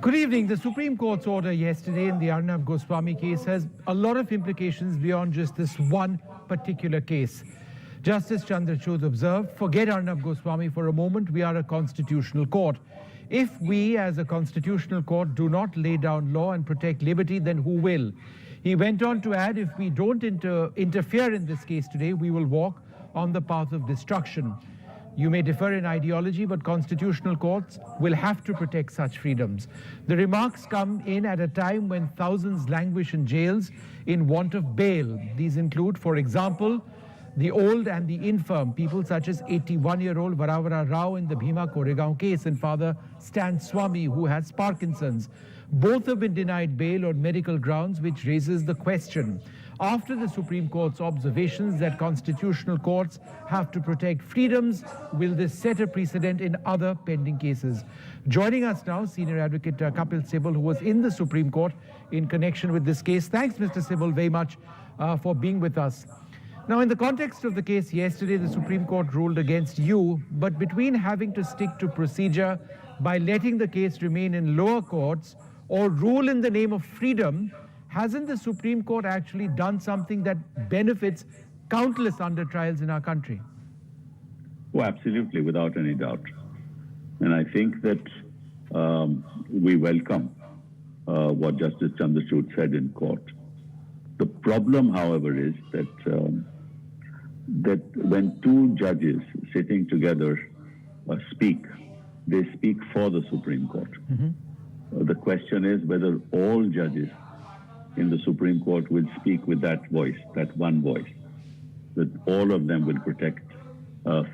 Good evening. The Supreme Court's order yesterday in the Arnab Goswami case has a lot of implications beyond just this one particular case. Justice Chandrachud observed, forget Arnab Goswami for a moment, we are a constitutional court. If we as a constitutional court do not lay down law and protect liberty, then who will? He went on to add, if we don't interfere in this case today, we will walk on the path of destruction. You may differ in ideology, but constitutional courts will have to protect such freedoms. The remarks come in at a time when thousands languish in jails in want of bail. These include, for example, the old and the infirm, people such as 81-year-old Varavara Rao in the Bhima Koregaon case and Father Stan Swami, who has Parkinson's. Both have been denied bail on medical grounds, which raises the question. After the Supreme Court's observations that constitutional courts have to protect freedoms, will this set a precedent in other pending cases? Joining us now, Senior Advocate Kapil Sibal, who was in the Supreme Court in connection with this case. Thanks, Mr. Sibal, very much for being with us. Now, in the context of the case yesterday, the Supreme Court ruled against you, but between having to stick to procedure by letting the case remain in lower courts or rule in the name of freedom, hasn't the Supreme Court actually done something that benefits countless under trials in our country? Oh, absolutely, without any doubt. And I think that we welcome what Justice Chandrachud said in court. The problem, however, is that that when two judges sitting together speak, they speak for the Supreme Court. The question is whether all judges in the Supreme Court will speak with that voice, that one voice, that all of them will protect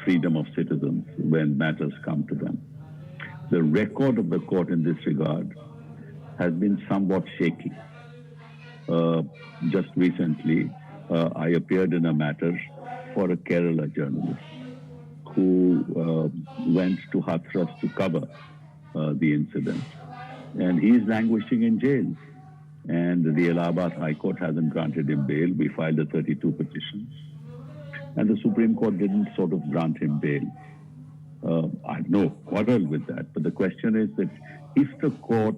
freedom of citizens when matters come to them. The record of the court in this regard has been somewhat shaky. Just recently, I appeared in a matter for a Kerala journalist who went to Hathras to cover the incident. And he is languishing in jail. And the Allahabad High Court hasn't granted him bail. We filed a 32 petitions. And the Supreme Court didn't sort of grant him bail. I have no quarrel with that. But the question is that if the court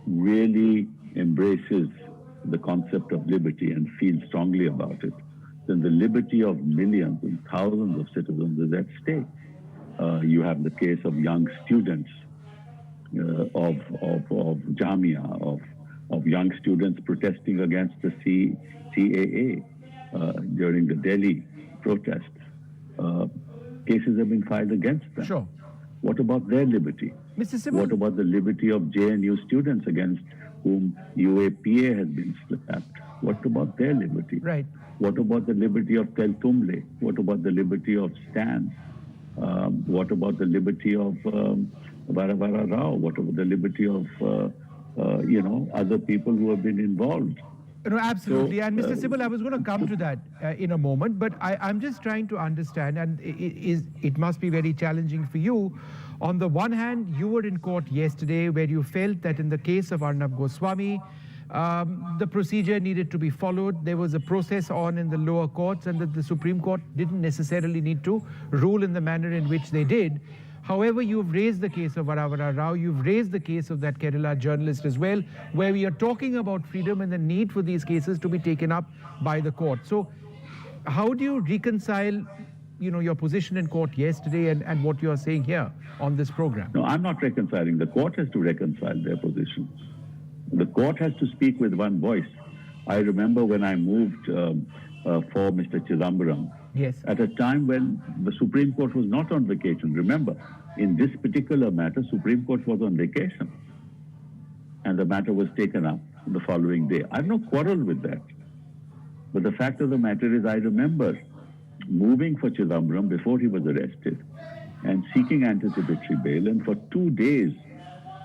really embraces the concept of liberty and feels strongly about it, then the liberty of millions and thousands of citizens is at stake. You have the case of young students of Jamia, of young students protesting against the CAA during the Delhi protests. Cases have been filed against them. Sure. What about their liberty? Mr. Sibal, what about the liberty of JNU students against whom UAPA has been slapped? What about their liberty? Right. What about the liberty of Teltumle? What about the liberty of Stan? What about the liberty of Varavara Rao? What about the liberty of other people who have been involved? No, absolutely. So, and Mr. Sibal, I was going to come to that in a moment, but I'm just trying to understand, and it must be very challenging for you. On the one hand, you were in court yesterday where you felt that in the case of Arnab Goswami, the procedure needed to be followed. There was a process on in the lower courts, and that the Supreme Court didn't necessarily need to rule in the manner in which they did. However, you've raised the case of Varavara Rao, you've raised the case of that Kerala journalist as well, where we are talking about freedom and the need for these cases to be taken up by the court. So how do you reconcile, your position in court yesterday and what you are saying here on this program? No, I'm not reconciling. The court has to reconcile their position. The court has to speak with one voice. I remember when I moved for Mr. Chidambaram, yes, at a time when the Supreme Court was not on vacation. Remember, in this particular matter, Supreme Court was on vacation. And the matter was taken up the following day. I have no quarrel with that. But the fact of the matter is, I remember moving for Chidambaram before he was arrested and seeking anticipatory bail. And for 2 days,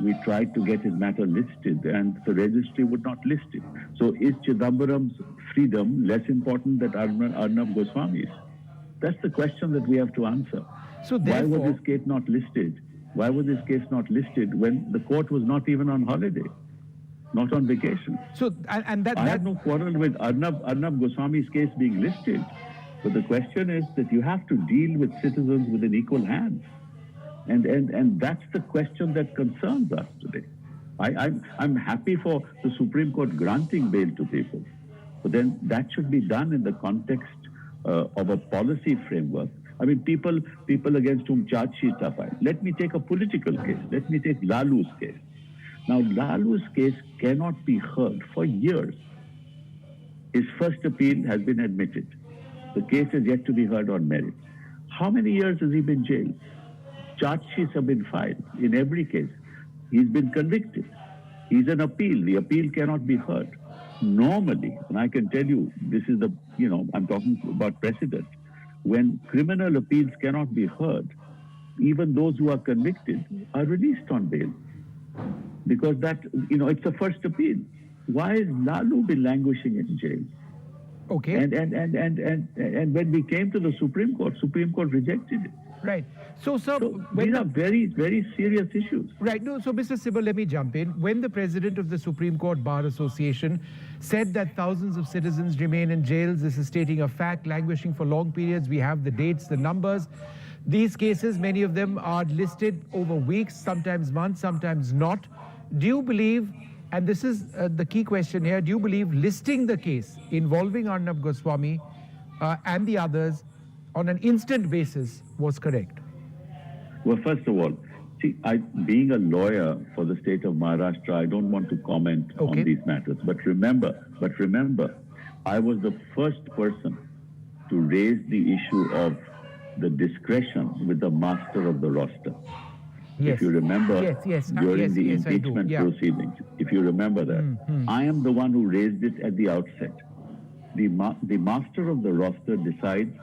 we tried to get his matter listed, and the registry would not list it. So is Chidambaram's freedom less important than Arnab Goswami's? That's the question that we have to answer. So therefore, why was this case not listed? Why was this case not listed when the court was not even on holiday, not on vacation? So I have no quarrel with Arnab Goswami's case being listed. But the question is that you have to deal with citizens with an equal hand. And that's the question that concerns us today. I'm happy for the Supreme Court granting bail to people, but then that should be done in the context of a policy framework. I mean, people against whom charge sheets are filed. Let me take a political case. Let me take Lalu's case. Now, Lalu's case cannot be heard for years. His first appeal has been admitted. The case is yet to be heard on merit. How many years has he been jailed? Charge sheets have been filed in every case. He's been convicted. He's an appeal. The appeal cannot be heard. Normally, and I can tell you, this is I'm talking about precedent. When criminal appeals cannot be heard, even those who are convicted are released on bail. Because it's a first appeal. Why is Lalu been languishing in jail? Okay. And when we came to the Supreme Court rejected it. Right. So these are very, very serious issues. Right. No, so Mr. Sibal, let me jump in. When the president of the Supreme Court Bar Association said that thousands of citizens remain in jails, this is stating a fact, languishing for long periods. We have the dates, the numbers. These cases, many of them are listed over weeks, sometimes months, sometimes not. Do you believe, and this is the key question here, do you believe listing the case involving Arnab Goswami and the others on an instant basis was correct? Well, first of all, see, being a lawyer for the state of Maharashtra, I don't want to comment on these matters. But remember, I was the first person to raise the issue of the discretion with the master of the roster. Yes. If you remember, during the yes, impeachment proceedings, if you remember that, I am the one who raised it at the outset. The master of the roster decides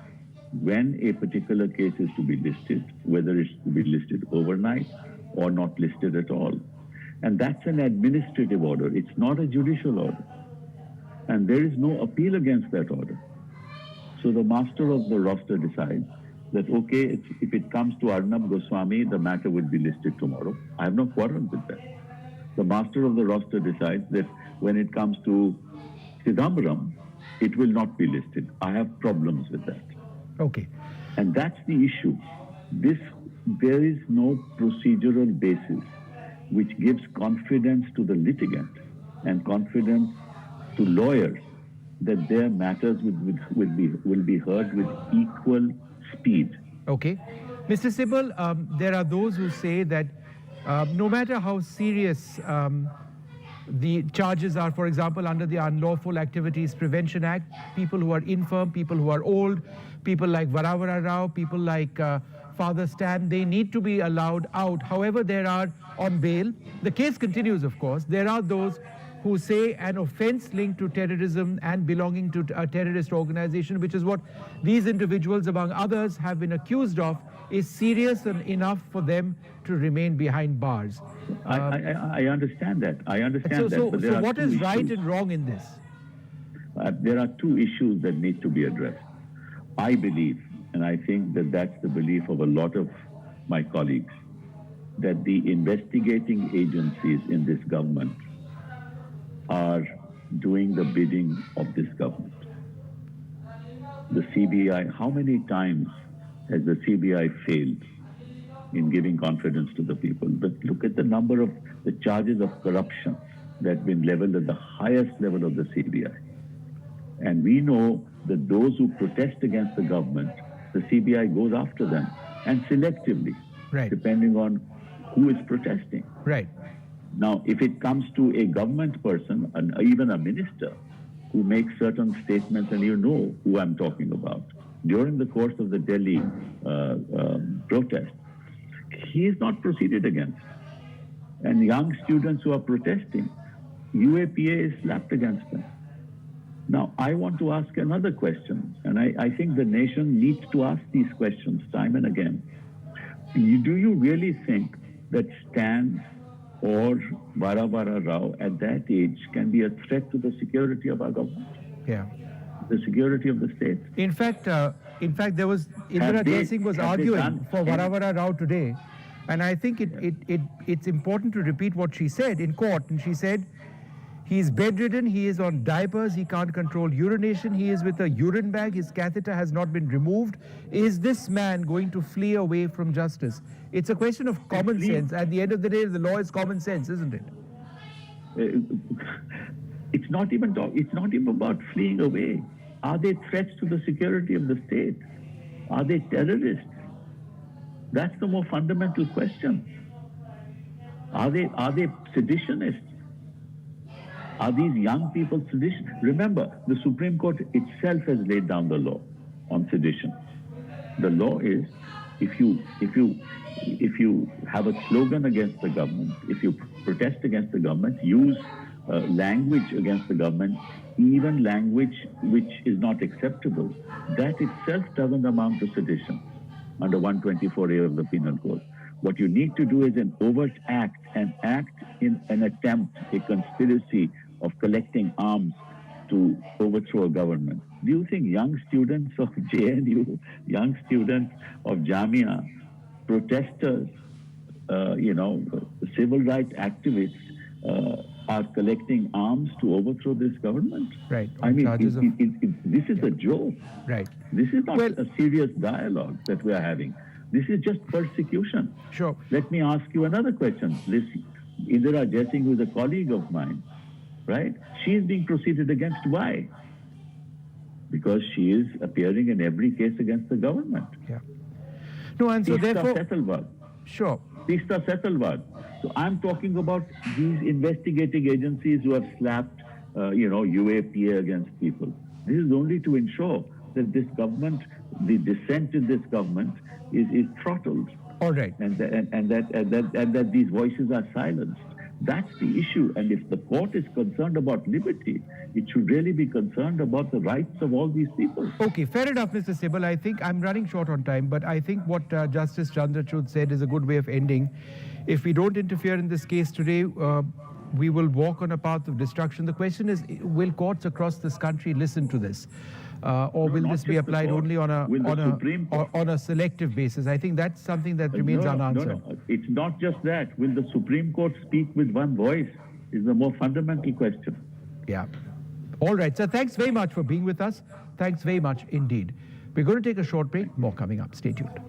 when a particular case is to be listed, whether it's to be listed overnight or not listed at all. And that's an administrative order. It's not a judicial order. And there is no appeal against that order. So the master of the roster decides that, okay, if it comes to Arnab Goswami, the matter will be listed tomorrow. I have no quarrel with that. The master of the roster decides that when it comes to Chidambaram, it will not be listed. I have problems with that. Okay. And that's the issue. There is no procedural basis which gives confidence to the litigant and confidence to lawyers that their matters will be heard with equal speed. Okay. Mr. Sibal, there are those who say that no matter how serious the charges are, for example, under the Unlawful Activities Prevention Act, people who are infirm, people who are old, people like Varavara Rao, people like Father Stan, they need to be allowed out. However, there are on bail. The case continues, of course. There are those who say an offense linked to terrorism and belonging to a terrorist organization, which is what these individuals, among others, have been accused of, is serious and enough for them to remain behind bars. I understand that. I understand that. But so what is right and wrong in this? There are two issues that need to be addressed. I believe, and I think that that's the belief of a lot of my colleagues, that the investigating agencies in this government are doing the bidding of this government. The CBI, how many times has the CBI failed in giving confidence to the people? But look at the number of the charges of corruption that have been leveled at the highest level of the CBI. And we know that those who protest against the government, the CBI goes after them, and selectively, depending on who is protesting. Right. Now, if it comes to a government person, and even a minister, who makes certain statements, and you know who I'm talking about, during the course of the Delhi protest, he is not proceeded against. And young students who are protesting, UAPA is slapped against them. Now, I want to ask another question, and I think the nation needs to ask these questions time and again. Do you really think that Stan or Varavara Rao at that age can be a threat to the security of our government? Yeah. The security of the state? In fact, there was Indira Jay Singh was arguing for Varavara Rao today, and I think it's important to repeat what she said in court. And she said, he's bedridden, he is on diapers, he can't control urination, he is with a urine bag, his catheter has not been removed. Is this man going to flee away from justice? It's a question of common sense. At the end of the day, the law is common sense, isn't it? it's not even about fleeing away. Are they threats to the security of the state? Are they terrorists? That's the more fundamental question. Are they seditionists? Are these young people sedition? Remember, the Supreme Court itself has laid down the law on sedition. The law is, if you have a slogan against the government, if you protest against the government, use language against the government, even language which is not acceptable, that itself doesn't amount to sedition under 124A of the Penal Code. What you need to do is an overt act, an act in an attempt, a conspiracy of collecting arms to overthrow a government. Do you think young students of JNU, young students of Jamia, protesters, civil rights activists are collecting arms to overthrow this government? Right. I mean, this is a joke. Right. This is not a serious dialogue that we are having. This is just persecution. Sure. Let me ask you another question. This Indira Jaisingh, who is a colleague of mine, right? She is being proceeded against. Why? Because she is appearing in every case against the government. Yeah. No, and so therefore... Sure. Pista Setalvad. So I'm talking about these investigating agencies who have slapped, UAPA against people. This is only to ensure that this government, the dissent in this government, is throttled. All right. And that these voices are silenced. That's the issue. And if the court is concerned about liberty, it should really be concerned about the rights of all these people. Okay, fair enough, Mr. Sibal. I think I'm running short on time, but I think what Justice Chandrachud said is a good way of ending. If we don't interfere in this case today, we will walk on a path of destruction. The question is, will courts across this country listen to this? Or will this be applied only on a selective basis? I think that's something that remains unanswered. No, it's not just that. Will the Supreme Court speak with one voice is the more fundamental question. Yeah. All right, sir. Thanks very much for being with us. Thanks very much indeed. We're going to take a short break. More coming up. Stay tuned.